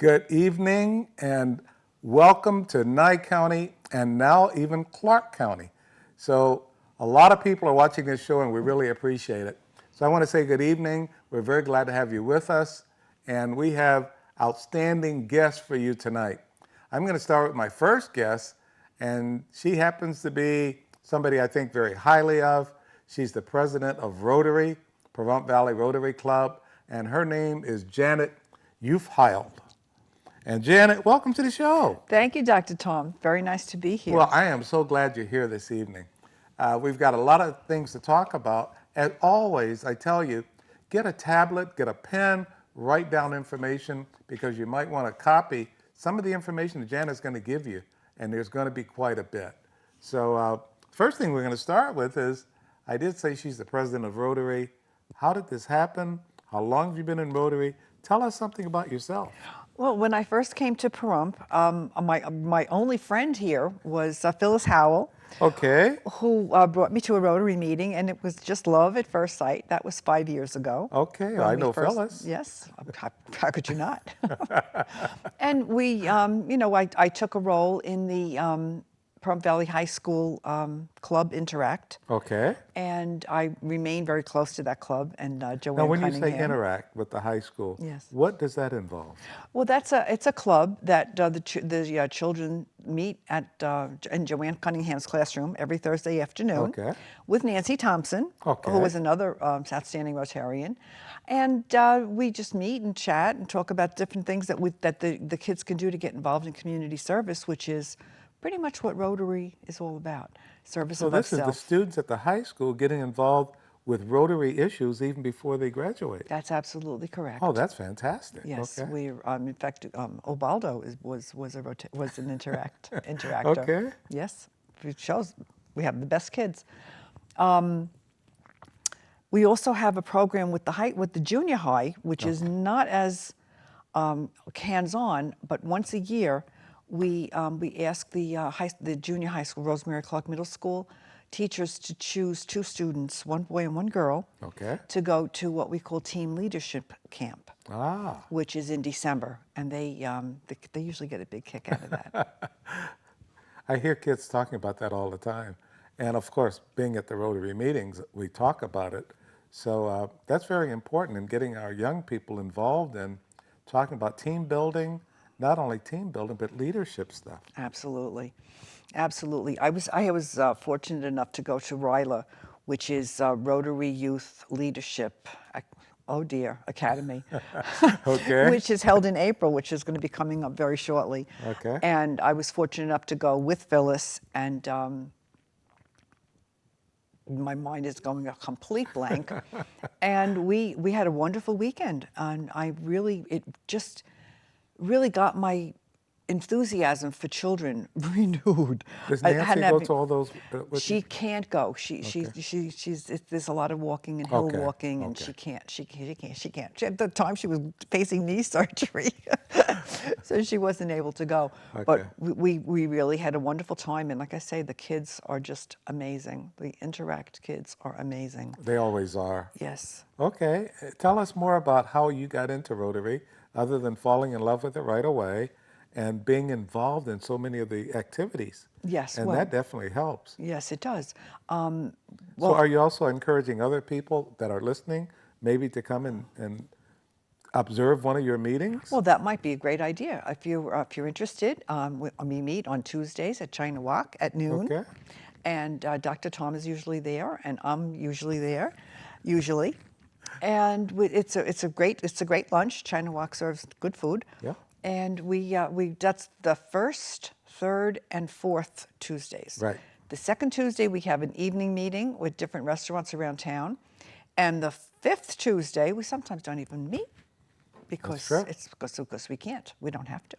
Good evening and welcome to Nye County and now even Clark County. So a lot of people are watching this show and we really appreciate it. So I want to say good evening. We're very glad to have you with us and we have outstanding guests for you tonight. I'm going to start with my first guest and she happens to be somebody I think very highly of. She's the president of Rotary, Pahrump Valley Rotary Club, and her name is Janet Youth-Hild. And Janet, welcome to the show. Thank you, Dr. Tom. Very nice to be here. Well, I am so glad you're here this evening. We've got a lot of things to talk about. As always, I tell you, get a tablet, get a pen, write down information because you might want to copy some of the information that Janet's going to give you, and there's going to be quite a bit. So first thing we're going to start with is, I did say she's the president of Rotary. How did this happen? How long have you been in Rotary? Tell us something about yourself. Well, when I first came to Pahrump, my only friend here was Phyllis Howell. Okay. Who brought me to a Rotary meeting, and it was just love at first sight. That was 5 years ago. Okay, I know Phyllis. Yes, how could you not? And we, I took a role in the Pahrump Valley High School Club Interact. Okay. And I remain very close to that club. And Joanne Now, when Cunningham. you say interact with the high school, yes, what does that involve? Well, it's a club that the children meet at in Joanne Cunningham's classroom every Thursday afternoon. Okay. With Nancy Thompson, okay, who is another outstanding Rotarian, and we just meet and chat and talk about different things that the kids can do to get involved in community service, which is pretty much what Rotary is all about, service of self. So this is the students at the high school getting involved with Rotary issues even before they graduate. That's absolutely correct. Oh, that's fantastic. Yes, okay. we in fact Obaldo was an interactor. Okay. Yes, it shows we have the best kids. We also have a program with the junior high, which is not as hands-on, but once a year we ask the junior high school, Rosemary Clark Middle School, teachers to choose 2 students, 1 boy and 1 girl, okay, to go to what we call Team Leadership Camp, which is in December, and they usually get a big kick out of that. I hear kids talking about that all the time, and of course, being at the Rotary meetings, we talk about it. So that's very important in getting our young people involved in talking about team building. Not only team building, but leadership stuff. Absolutely, absolutely. I was fortunate enough to go to RYLA, which is Rotary Youth Leadership. Academy. Okay. Which is held in April, which is going to be coming up very shortly. Okay. And I was fortunate enough to go with Phyllis, and my mind is going a complete blank. And we had a wonderful weekend, and it just really got my enthusiasm for children renewed. Does Nancy go to all those? She can't go. There's a lot of walking and hill walking, and she can't. At the time, she was facing knee surgery, so she wasn't able to go. Okay. But we really had a wonderful time, and like I say, the kids are just amazing. The Interact kids are amazing. They always are. Yes. Okay. Tell us more about how you got into Rotary, other than falling in love with it right away and being involved in so many of the activities. Yes. And that definitely helps. Yes, it does. So are you also encouraging other people that are listening maybe to come and observe one of your meetings? Well, that might be a great idea. If you're interested, we meet on Tuesdays at China Walk at noon. Okay. And Dr. Tom is usually there, and I'm usually there, usually. And it's a great lunch. China Walk serves good food. Yeah. And that's the first, third, and fourth Tuesdays. Right. The second Tuesday we have an evening meeting with different restaurants around town, and the 5th Tuesday we sometimes don't even meet because we can't. We don't have to.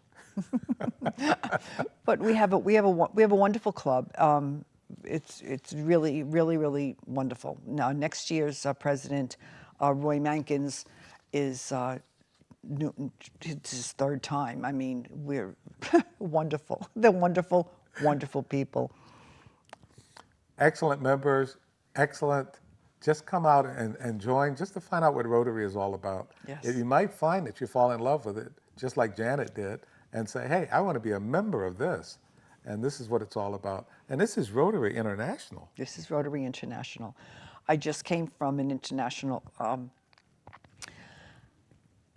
But we have a wonderful club. It's really, really, really wonderful. Now next year's president, Roy Mankins, is. It's his 3rd time. I mean, we're wonderful. They're wonderful, wonderful people. Excellent members, excellent. Just come out and join just to find out what Rotary is all about. Yes. You might find that you fall in love with it just like Janet did, and say, hey, I want to be a member of this. And this is what it's all about. And this is Rotary International. This is Rotary International. I just came from an international,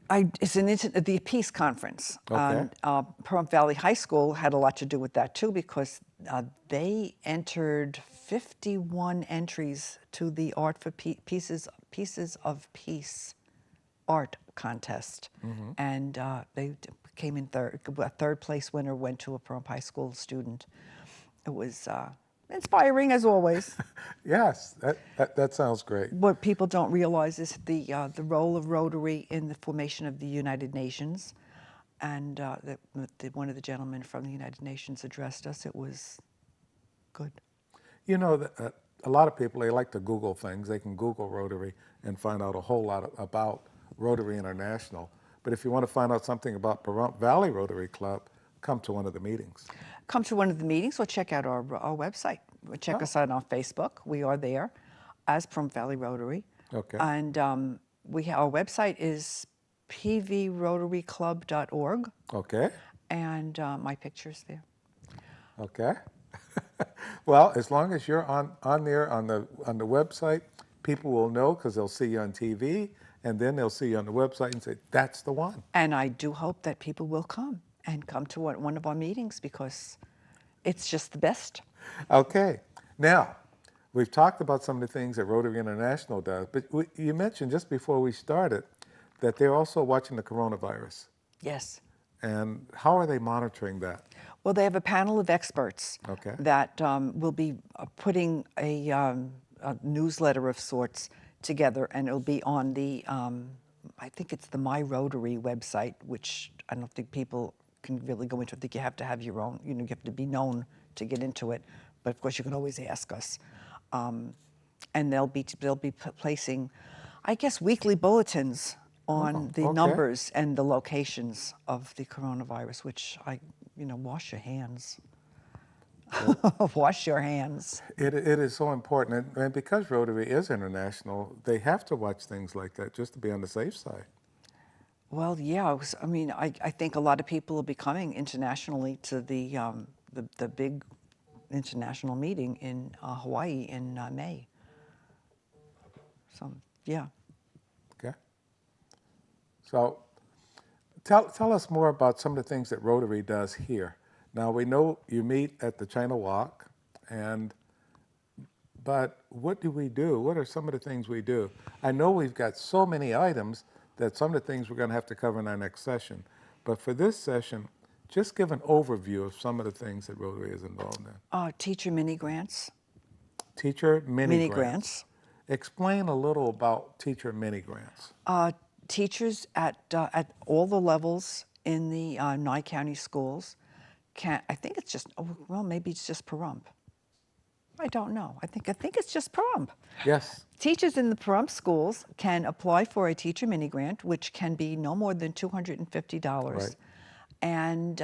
the Peace Conference. Okay. Pahrump Valley High School had a lot to do with that too, because they entered 51 entries to the Art for Pieces of Peace art contest, and they came in third. A third place winner went to a Pahrump High School student. It was inspiring as always. Yes, that sounds great. What people don't realize is the role of Rotary in the formation of the United Nations, and one of the gentlemen from the United Nations addressed us. It was good. You know, a lot of people, they like to Google things. They can Google Rotary and find out a whole lot about Rotary International. But if you want to find out something about Pahrump Valley Rotary Club, come to one of the meetings. Come to one of the meetings or check out our website. Check us out on Facebook. We are there as Pahrump Valley Rotary. Okay. And our website is pvrotaryclub.org. Okay. And my picture's there. Okay. Well, as long as you're on there on the website, people will know because they'll see you on TV, and then they'll see you on the website and say, that's the one. And I do hope that people will come to one of our meetings, because it's just the best. Okay. Now, we've talked about some of the things that Rotary International does, but you mentioned just before we started that they're also watching the coronavirus. Yes. And how are they monitoring that? Well, they have a panel of experts that will be putting a newsletter of sorts together, and it'll be on the, I think it's the My Rotary website, which I don't think people can really go into. I think you have to have your own, you have to be known to get into it. But of course, you can always ask us. And they'll be placing, I guess, weekly bulletins on the numbers and the locations of the coronavirus, which wash your hands. Wash your hands. It is so important. And because Rotary is international, they have to watch things like that just to be on the safe side. Well, yeah. I think a lot of people will be coming internationally to the big international meeting in Hawaii in May. So, yeah. Okay. So, tell us more about some of the things that Rotary does here. Now, we know you meet at the China Walk, but what do we do? What are some of the things we do? I know we've got so many items that some of the things we're going to have to cover in our next session. But for this session, just give an overview of some of the things that Rotary is involved in. Teacher mini grants. Teacher mini grants. Explain a little about teacher mini grants. Teachers at all the levels in the Nye County schools I think it's just, maybe it's just Pahrump. I don't know. I think it's just Pahrump. Yes. Teachers in the Pahrump schools can apply for a teacher mini grant, which can be no more than $250. Right. And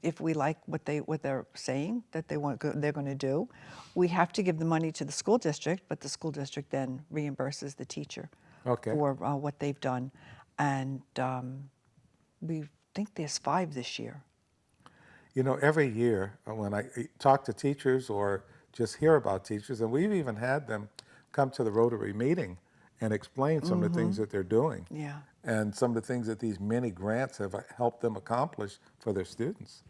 if we like what they're saying that they're going to do, we have to give the money to the school district, but the school district then reimburses the teacher for what they've done. And we think there's 5 this year. You know, every year when I talk to teachers or just hear about teachers, and we've even had them come to the Rotary meeting and explain some of the things that they're doing. Yeah. And some of the things that these mini grants have helped them accomplish for their students.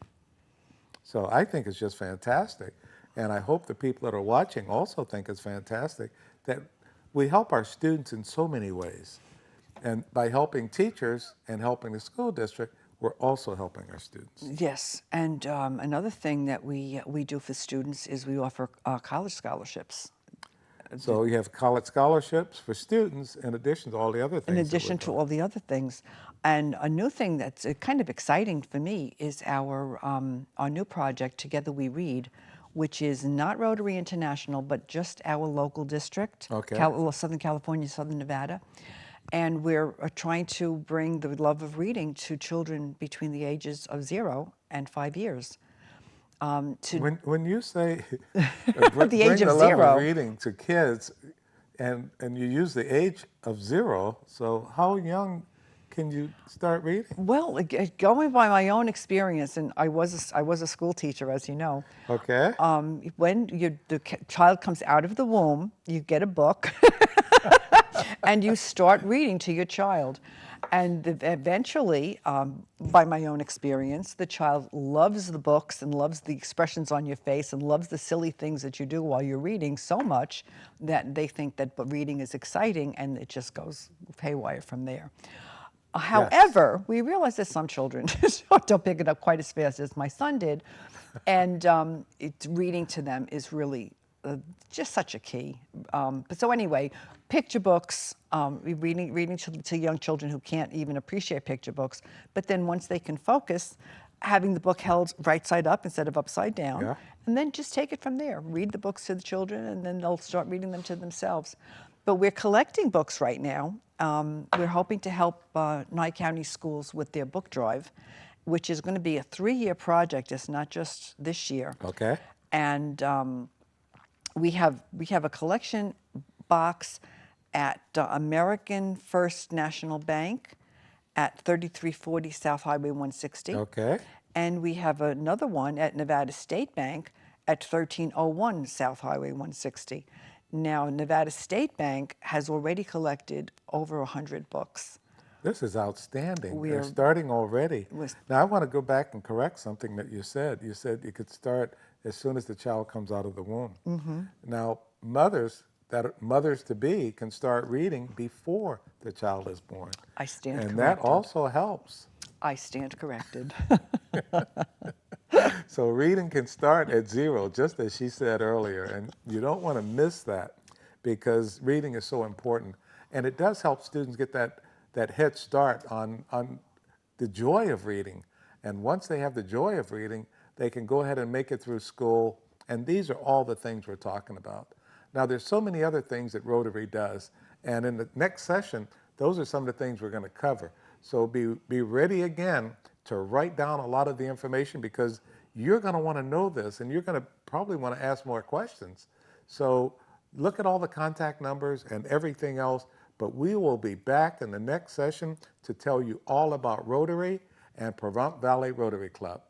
So I think it's just fantastic. And I hope the people that are watching also think it's fantastic that we help our students in so many ways. And by helping teachers and helping the school district, we're also helping our students. Yes, and another thing that we do for students is we offer college scholarships. So you have college scholarships for students in addition to all the other things. In addition to all the other things. And a new thing that's kind of exciting for me is our new project, Together We Read, which is not Rotary International, but just our local district, Southern California, Southern Nevada. And we're trying to bring the love of reading to children between the ages of 0 and 5 years. When you say the age of the 0, love of reading to kids, and you use the age of 0, so how young can you start reading? Well, going by my own experience, and I was a school teacher, as you know. Okay. When the child comes out of the womb, you get a book, and you start reading to your child. And eventually, by my own experience, the child loves the books and loves the expressions on your face and loves the silly things that you do while you're reading so much that they think that reading is exciting, and it just goes haywire from there. Yes. However, we realize that some children don't pick it up quite as fast as my son did, and reading to them is really just such a key. But so anyway, picture books, reading to young children who can't even appreciate picture books, but then once they can focus, having the book held right side up instead of upside down, Yeah. and then just take it from there. Read the books to the children, and then they'll start reading them to themselves. But we're collecting books right now. We're hoping to help Nye County schools with their book drive, which is going to be a 3-year project. It's not just this year. Okay. And we have a collection box at American First National Bank at 3340 South Highway 160. Okay. And we have another one at Nevada State Bank at 1301 South Highway 160. Now, Nevada State Bank has already collected over 100 books. This is outstanding. They're We're- starting already. Was- Now, I want to go back and correct something that you said. You said you could start as soon as the child comes out of the womb. Now, mothers-to-be can start reading before the child is born. I stand And corrected. that also helps. I stand corrected. So reading can start at 0, just as she said earlier, and you don't want to miss that because reading is so important. And it does help students get that head start on the joy of reading. And once they have the joy of reading, they can go ahead and make it through school. And these are all the things we're talking about. Now, there's so many other things that Rotary does. And in the next session, those are some of the things we're going to cover. So be ready again to write down a lot of the information because you're going to want to know this and you're going to probably want to ask more questions. So look at all the contact numbers and everything else, but we will be back in the next session to tell you all about Rotary and Provence Valley Rotary Club.